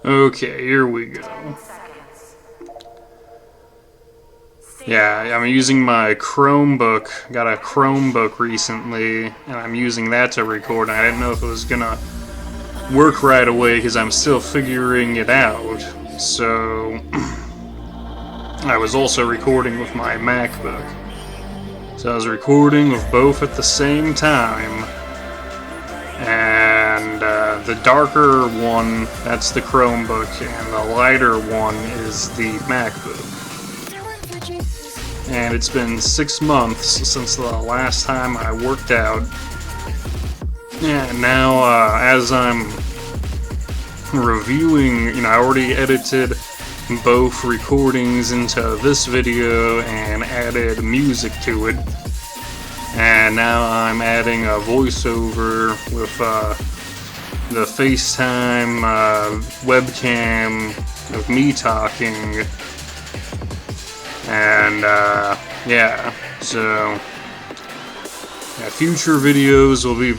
Okay, here we go. Yeah, I'm using my Chromebook. Got a Chromebook recently, and I'm using that to record. I didn't know if it was gonna work right away because I'm still figuring it out. So I was also recording with my MacBook. So I was recording with both at the same time. And the darker one, that's the Chromebook, and the lighter one is the MacBook. And it's been 6 months since the last time I worked out. And now, as I'm reviewing, I already edited both recordings into this video and added music to it. And now I'm adding a voiceover with the FaceTime webcam of me talking. And yeah, so future videos will be,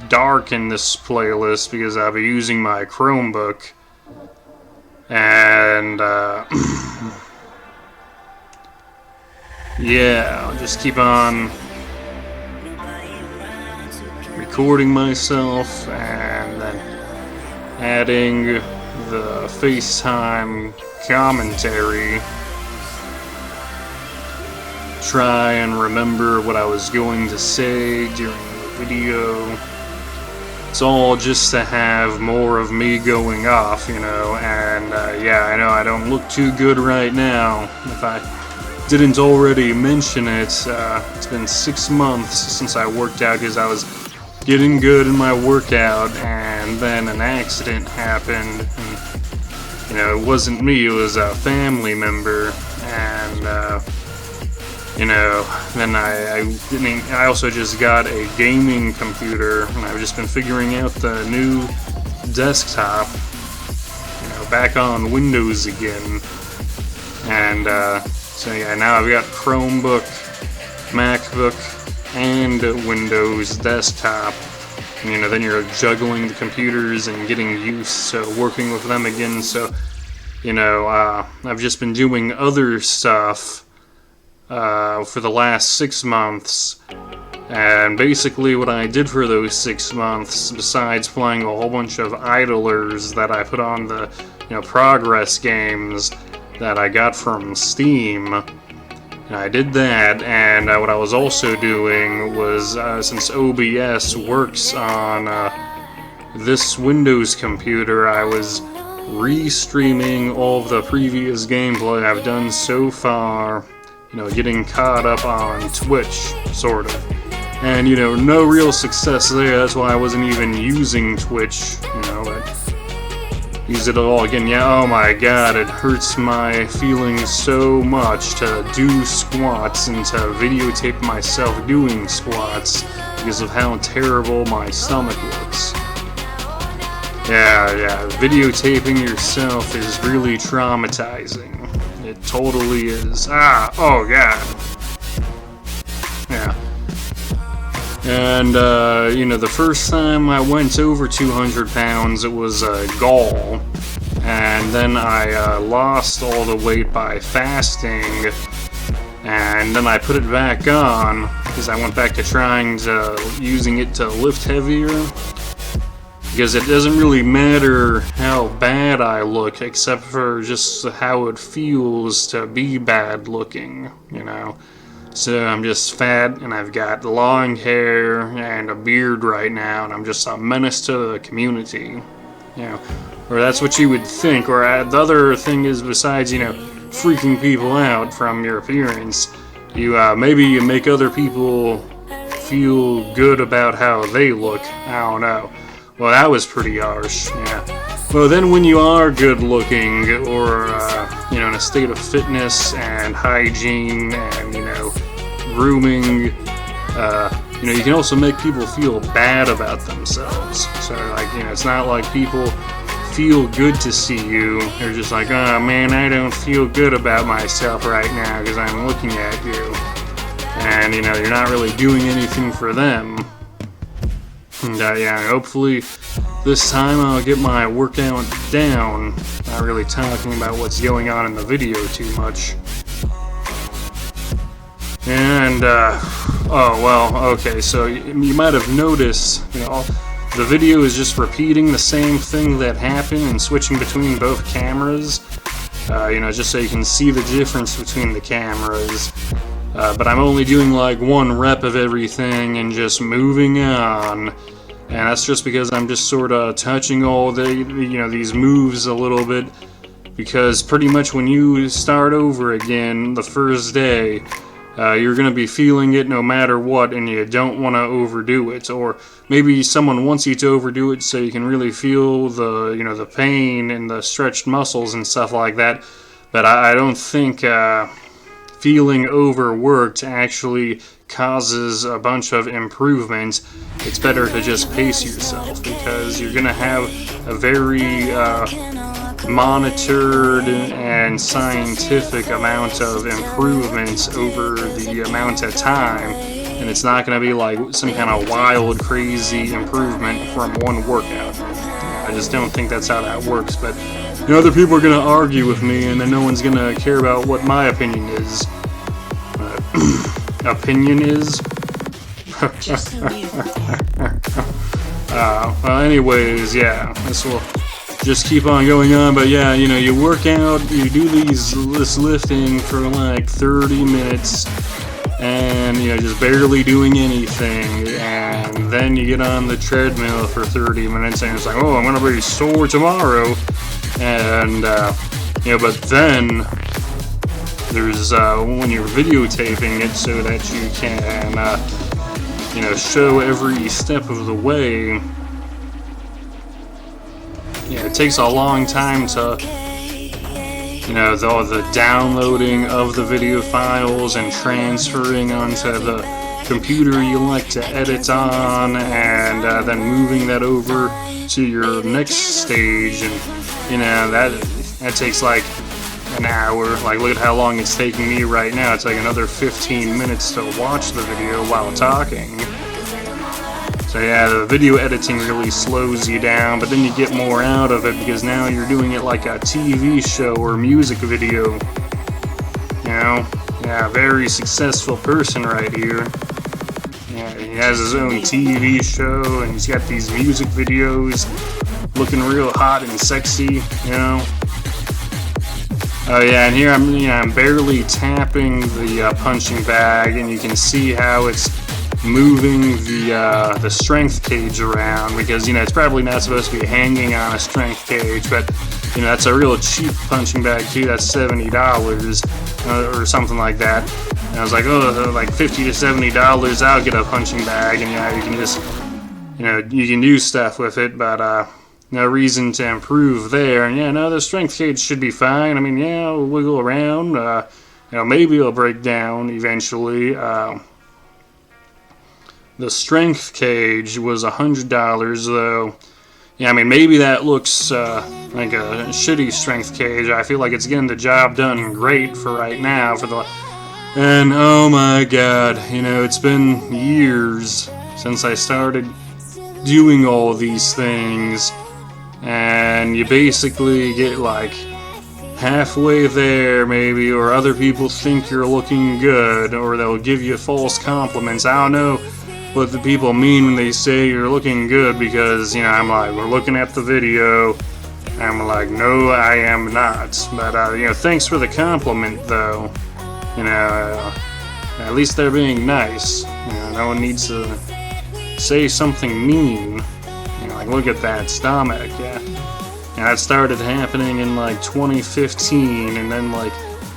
dark in this playlist because I'll be using my Chromebook. And yeah, I'll just keep on recording myself and then adding the FaceTime commentary. Try and remember what I was going to say during the video. It's all just to have more of me going off, and yeah, I know I don't look too good right now. If I didn't already mention it, it's been 6 months since I worked out because I was getting good in my workout, and then an accident happened. And, it wasn't me, it was a family member, and then I also just got a gaming computer, and I've just been figuring out the new desktop, back on Windows again. And so yeah, now I've got Chromebook, MacBook, and Windows desktop. Then you're juggling the computers and getting used to working with them again. So, I've just been doing other stuff for the last 6 months, and basically what I did for those 6 months, besides playing a whole bunch of idlers that I put on the progress games that I got from Steam, I did that, and what I was also doing was, since OBS works on this Windows computer, I was restreaming all of the previous gameplay I've done so far, getting caught up on Twitch, sort of. And, no real success there, that's why I wasn't even using Twitch, use it all again. Yeah, oh my god, it hurts my feelings so much to do squats and to videotape myself doing squats because of how terrible my stomach looks. Yeah, videotaping yourself is really traumatizing. It totally is. Oh god. Yeah. And, the first time I went over 200 pounds, it was gall. And then I lost all the weight by fasting. And then I put it back on, because I went back to using it to lift heavier. Because it doesn't really matter how bad I look, except for just how it feels to be bad looking, So I'm just fat, and I've got long hair and a beard right now, and I'm just a menace to the community, Or that's what you would think. Or the other thing is, besides, freaking people out from your appearance, maybe you make other people feel good about how they look. I don't know. Well, that was pretty harsh, yeah. Well, then when you are good looking, or, in a state of fitness and hygiene and, grooming, you can also make people feel bad about themselves. So, it's not like people feel good to see you. They're just like, oh man, I don't feel good about myself right now because I'm looking at you. And, you're not really doing anything for them. And yeah, hopefully this time I'll get my workout down. Not really talking about what's going on in the video too much. And, oh, well, okay, so you might have noticed, you know, the video is just repeating the same thing that happened and switching between both cameras, you know, just so you can see the difference between the cameras. But I'm only doing like 1 rep of everything and just moving on. And that's just because I'm just sort of touching all the, you know, these moves a little bit. Because pretty much when you start over again the first day, you're going to be feeling it no matter what, and you don't want to overdo it. Or maybe someone wants you to overdo it so you can really feel the, you know, the pain and the stretched muscles and stuff like that. But I don't think feeling overworked actually causes a bunch of improvements. It's better to just pace yourself, because you're going to have a very monitored and scientific amount of improvements over the amount of time, and it's not going to be like some kind of wild, crazy improvement from one workout. I just don't think that's how that works, but you know, other people are going to argue with me, and then no one's going to care about what my opinion is. Opinion is? Well, anyways, yeah, this will just keep on going on. But yeah, you know, you work out, you do this lifting for like 30 minutes, and you know, just barely doing anything, and then you get on the treadmill for 30 minutes, and it's like, oh, I'm gonna be sore tomorrow, and you know, but then there's when you're videotaping it so that you can you know, show every step of the way. Yeah, it takes a long time to, you know, the downloading of the video files and transferring onto the computer you like to edit on, and then moving that over to your next stage, and you know, that takes like an hour. Like, look at how long it's taking me right now. It's like another 15 minutes to watch the video while talking. So yeah, the video editing really slows you down, but then you get more out of it because now you're doing it like a TV show or music video. You know? Yeah, very successful person right here. Yeah, he has his own TV show, and he's got these music videos looking real hot and sexy, you know? Oh yeah, and here I'm barely tapping the punching bag, and you can see how it's moving the strength cage around, because you know, it's probably not supposed to be hanging on a strength cage, but you know, that's a real cheap punching bag too. That's $70 or something like that. And I was like, oh, like $50 to $70, I'll get a punching bag, and yeah, you can just, you know, you can do stuff with it, but no reason to improve there. And yeah, no, the strength cage should be fine. I mean, yeah, we'll wiggle around. You know, maybe it'll break down eventually. The strength cage was $100 though. Yeah, I mean, maybe that looks like a shitty strength cage. I feel like it's getting the job done great for right now. And oh my god, you know, it's been years since I started doing all these things, and you basically get like halfway there maybe, or other people think you're looking good, or they'll give you false compliments. I don't know what the people mean when they say you're looking good, because you know, I'm like, we're looking at the video, and I'm like, no, I am not. But you know, thanks for the compliment though. You know, at least they're being nice. You know, no one needs to say something mean. You know, like, look at that stomach. Yeah, and that started happening in like 2015, and then like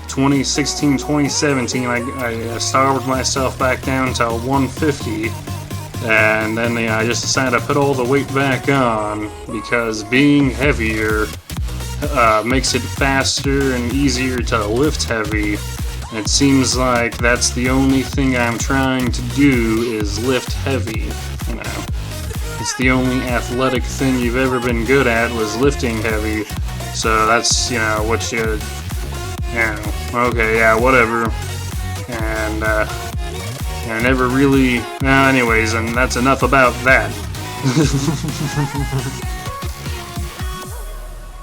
2016, 2017, I starved myself back down to 150, and then I just decided to put all the weight back on, because being heavier makes it faster and easier to lift heavy. And it seems like that's the only thing I'm trying to do, is lift heavy. You know, it's the only athletic thing you've ever been good at, was lifting heavy. So that's, you know, what you. Yeah, okay, yeah, whatever. And I never really... anyways, and that's enough about that.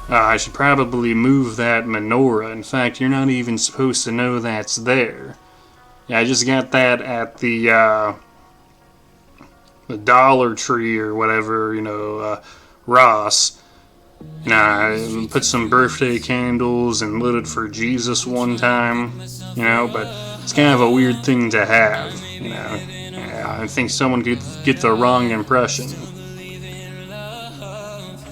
I should probably move that menorah. In fact, you're not even supposed to know that's there. Yeah, I just got that at the Dollar Tree or whatever, Ross. And I put some birthday candles and lit it for Jesus one time, but it's kind of a weird thing to have, Yeah, I think someone could get the wrong impression.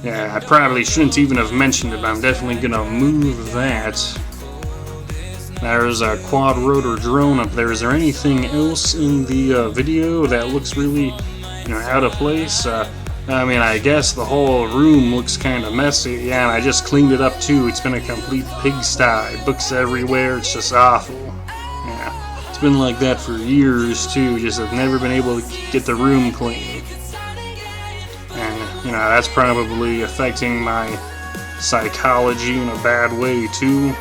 Yeah, I probably shouldn't even have mentioned it, but I'm definitely gonna move that. There's a quad rotor drone up there. Is there anything else in the video that looks really, out of place? I guess the whole room looks kind of messy. Yeah, and I just cleaned it up too. It's been a complete pigsty. Books everywhere. It's just awful. Yeah, it's been like that for years too. Just I've never been able to get the room clean. And, that's probably affecting my psychology in a bad way too.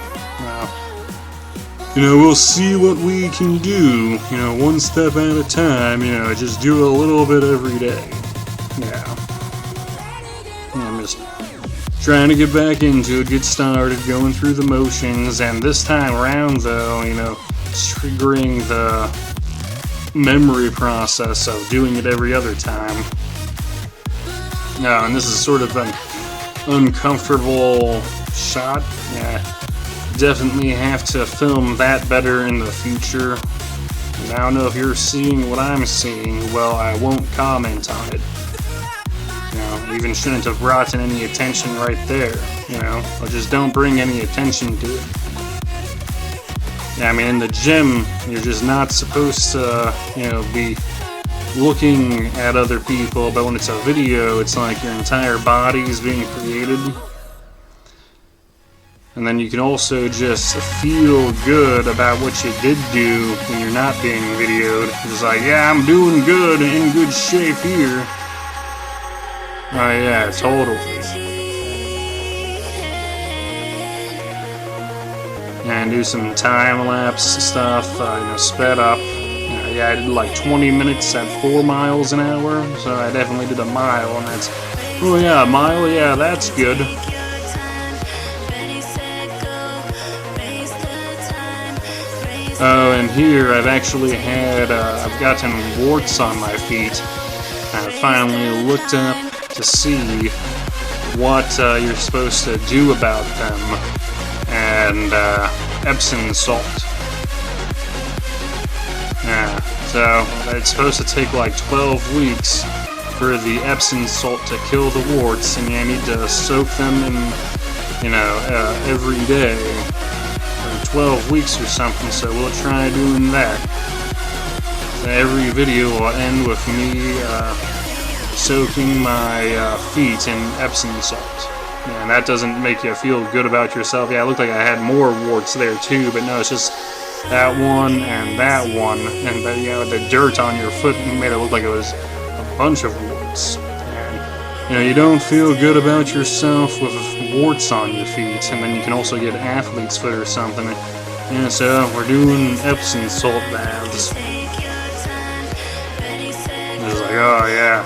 We'll see what we can do, one step at a time, just do a little bit every day. Yeah. I'm just trying to get back into it, get started, going through the motions, and this time around, though, triggering the memory process of doing it every other time. No, and this is sort of an uncomfortable shot. Yeah, definitely have to film that better in the future. And I don't know if you're seeing what I'm seeing. Well, I won't comment on it. Even shouldn't have brought in any attention right there. Or just don't bring any attention to it. Yeah, in the gym, you're just not supposed to, be looking at other people, but when it's a video, it's like your entire body is being created. And then you can also just feel good about what you did do when you're not being videoed. It's like, yeah, I'm doing good, in good shape here. Oh yeah, totally. And do some time-lapse stuff, sped up. Yeah, I did like 20 minutes at 4 miles an hour, so I definitely did a mile, and that's... Oh yeah, a mile, yeah, that's good. Oh, and here I've actually had, I've gotten warts on my feet. I finally looked up to see what you're supposed to do about them, and Epsom salt. Yeah, so it's supposed to take like 12 weeks for the Epsom salt to kill the warts, and you need to soak them in, every day for 12 weeks or something, so we'll try doing that. Every video will end with me soaking my feet in Epsom salt. Yeah, and that doesn't make you feel good about yourself. Yeah, it looked like I had more warts there too, but no, it's just that one and that one, and the dirt on your foot made it look like it was a bunch of warts. And you don't feel good about yourself with warts on your feet, and then you can also get athlete's foot or something. Yeah, so we're doing Epsom salt baths. It's like, oh yeah.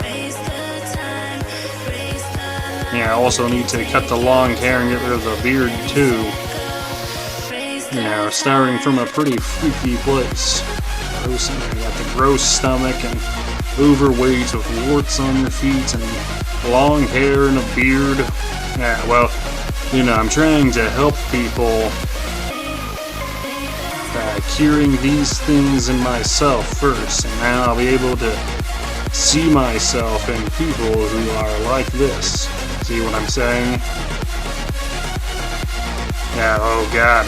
Yeah, I also need to cut the long hair and get rid of the beard too. Starting from a pretty freaky place. You got the gross stomach and overweight with warts on your feet and long hair and a beard. Yeah, well, I'm trying to help people curing these things in myself first, and now I'll be able to see myself in people who are like this. See what I'm saying? Yeah, oh god.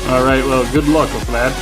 Alright, well, good luck with that.